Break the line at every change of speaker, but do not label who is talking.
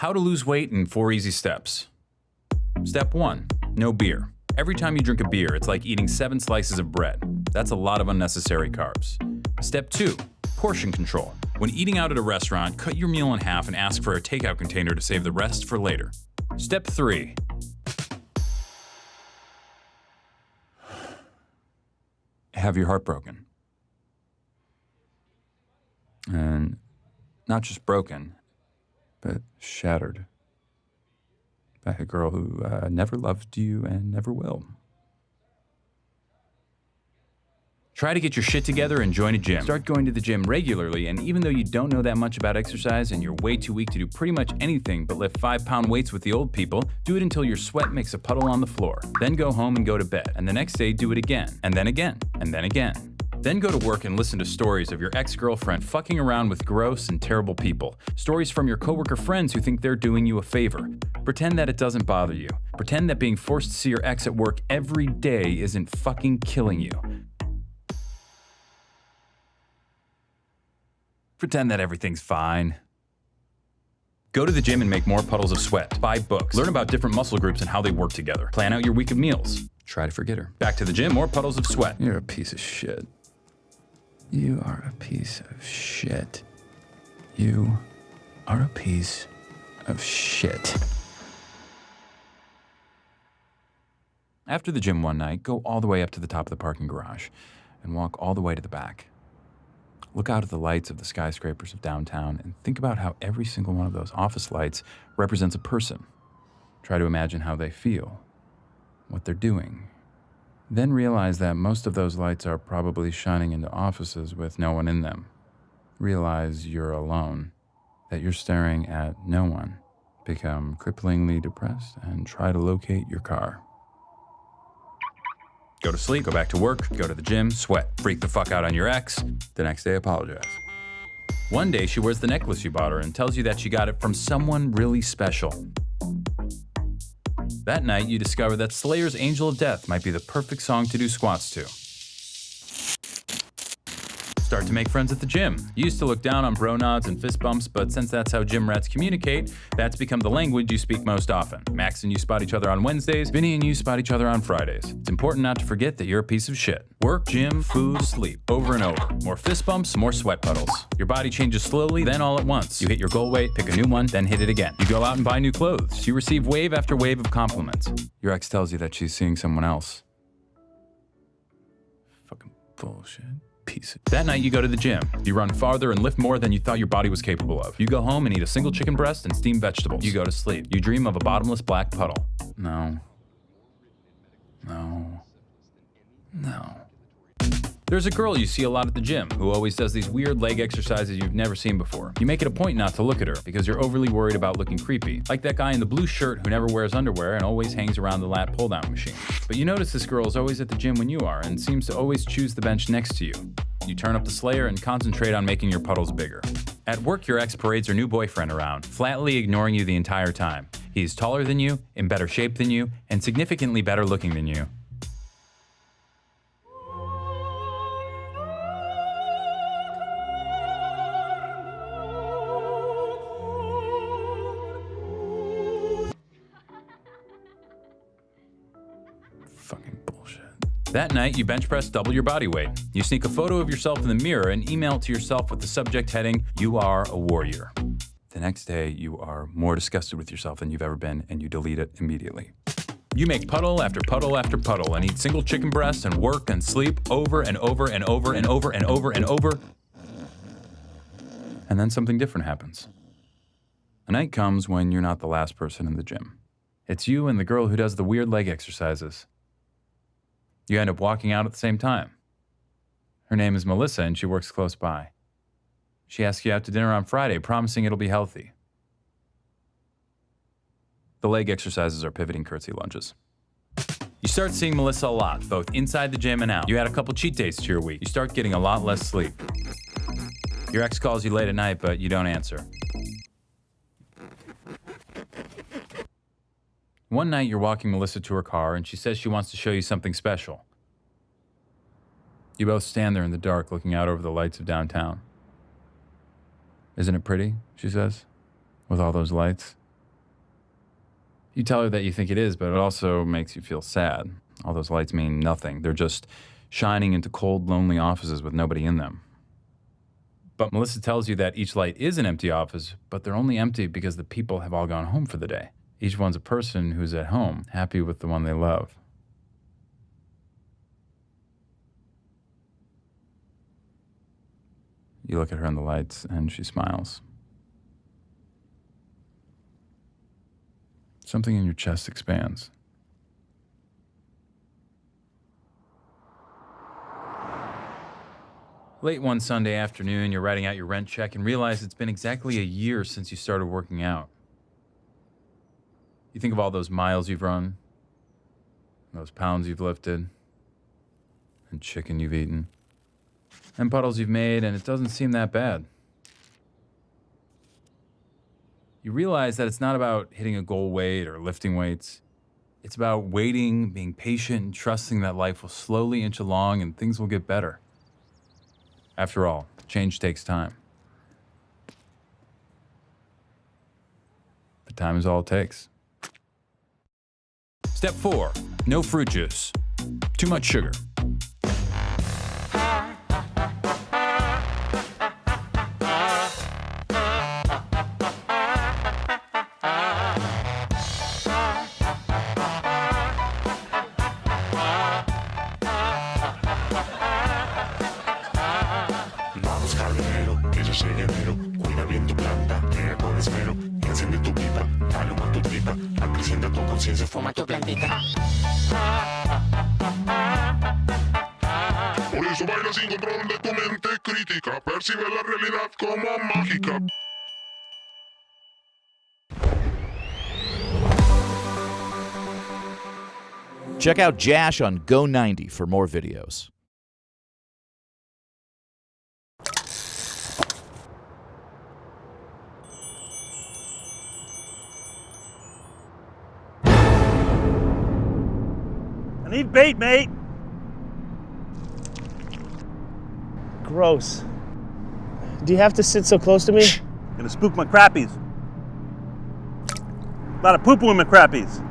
How to lose weight in 4 easy steps. Step 1. No beer. Every time you drink a beer, it's like eating 7 slices of bread. That's a lot of unnecessary carbs. Step 2. Portion control. When eating out at a restaurant, cut your meal in half and ask for a takeout container to save the rest for later. Step 3. Have your heart broken. And not just broken, but shattered by a girl who never loved you and never will. Try to get your shit together and join a gym. Start going to the gym regularly, and even though you don't know that much about exercise and you're way too weak to do pretty much anything but lift 5-pound weights with the old people, do it until your sweat makes a puddle on the floor. Then go home and go to bed, and the next day do it again, and then again, and then again. Then go to work and listen to stories of your ex-girlfriend fucking around with gross and terrible people. Stories from your coworker friends who think they're doing you a favor. Pretend that it doesn't bother you. Pretend that being forced to see your ex at work every day isn't fucking killing you. Pretend that everything's fine. Go to the gym and make more puddles of sweat. Buy books. Learn about different muscle groups and how they work together. Plan out your week of meals. Try to forget her. Back to the gym, more puddles of sweat. You're a piece of shit. You are a piece of shit. You are a piece of shit. After the gym one night, go all the way up to the top of the parking garage and walk all the way to the back. Look out at the lights of the skyscrapers of downtown and think about how every single one of those office lights represents a person. Try to imagine how they feel, what they're doing. Then realize that most of those lights are probably shining into offices with no one in them. Realize you're alone, that you're staring at no one. Become cripplingly depressed and try to locate your car. Go to sleep, go back to work, go to the gym, sweat, freak the fuck out on your ex, the next day apologize. One day she wears the necklace you bought her and tells you that she got it from someone really special. That night you discover that Slayer's Angel of Death might be the perfect song to do squats to. Start to make friends at the gym. You used to look down on bro nods and fist bumps, but since that's how gym rats communicate, that's become the language you speak most often. Max and you spot each other on Wednesdays, Vinny and you spot each other on Fridays. It's important not to forget that you're a piece of shit. Work, gym, food, sleep, over and over. More fist bumps, more sweat puddles. Your body changes slowly, then all at once. You hit your goal weight, pick a new one, then hit it again. You go out and buy new clothes. You receive wave after wave of compliments. Your ex tells you that she's seeing someone else. Fucking bullshit. That night you go to the gym. You run farther and lift more than you thought your body was capable of. You go home and eat a single chicken breast and steamed vegetables. You go to sleep. You dream of a bottomless black puddle. No. There's a girl you see a lot at the gym who always does these weird leg exercises you've never seen before. You make it a point not to look at her because you're overly worried about looking creepy. Like that guy in the blue shirt who never wears underwear and always hangs around the lat pull-down machine. But you notice this girl is always at the gym when you are and seems to always choose the bench next to you. You turn up the Slayer and concentrate on making your puddles bigger. At work, your ex parades her new boyfriend around, flatly ignoring you the entire time. He's taller than you, in better shape than you, and significantly better looking than you. Fucking bullshit. That night, you bench press double your body weight. You sneak a photo of yourself in the mirror and email it to yourself with the subject heading, "You are a warrior." The next day, you are more disgusted with yourself than you've ever been, and you delete it immediately. You make puddle after puddle after puddle and eat single chicken breasts and work and sleep over and over and over and over and over and over. And then something different happens. A night comes when you're not the last person in the gym. It's you and the girl who does the weird leg exercises. You end up walking out at the same time. Her name is Melissa and she works close by. She asks you out to dinner on Friday, promising it'll be healthy. The leg exercises are pivoting curtsy lunges. You start seeing Melissa a lot, both inside the gym and out. You add a couple cheat days to your week. You start getting a lot less sleep. Your ex calls you late at night, but you don't answer. One night, you're walking Melissa to her car, and she says she wants to show you something special. You both stand there in the dark, looking out over the lights of downtown. "Isn't it pretty?" she says, "with all those lights?" You tell her that you think it is, but it also makes you feel sad. All those lights mean nothing. They're just shining into cold, lonely offices with nobody in them. But Melissa tells you that each light is an empty office, but they're only empty because the people have all gone home for the day. Each one's a person who's at home, happy with the one they love. You look at her in the lights, and she smiles. Something in your chest expands. Late one Sunday afternoon, you're writing out your rent check and realize it's been exactly a year since you started working out. You think of all those miles you've run, those pounds you've lifted, and chicken you've eaten, and puddles you've made, and it doesn't seem that bad. You realize that it's not about hitting a goal weight or lifting weights. It's about waiting, being patient, and trusting that life will slowly inch along and things will get better. After all, change takes time. But time is all it takes. Step 4, no fruit juice. Too much sugar.
Cuida bien tu planta, crea con esmero, enciende tu pipa, dale a tu tripa, acrecienta tu conciencia, fuma tu plantita. Por eso baila sin control de tu mente crítica, percibe la realidad como mágica.
Check out Jash on Go90 for more videos.
I need bait, mate.
Gross. Do you have to sit so close to me?
Gonna spook my crappies. A lot of poo-poo in my crappies.